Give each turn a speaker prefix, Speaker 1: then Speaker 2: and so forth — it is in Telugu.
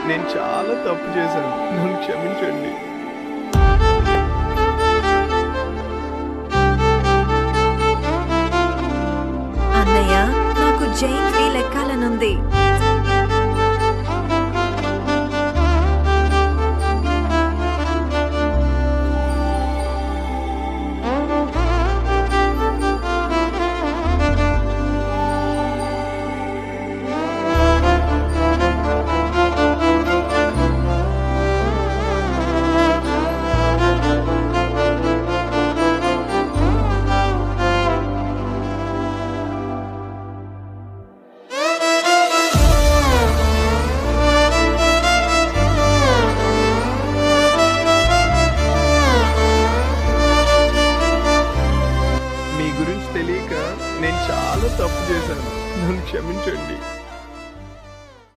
Speaker 1: నేను చాలా తప్పు చేశాను. నన్ను క్షమించండి.
Speaker 2: అన్నయ్య, నాకు జైంట్ వీల్ ఎక్కాలనుంది.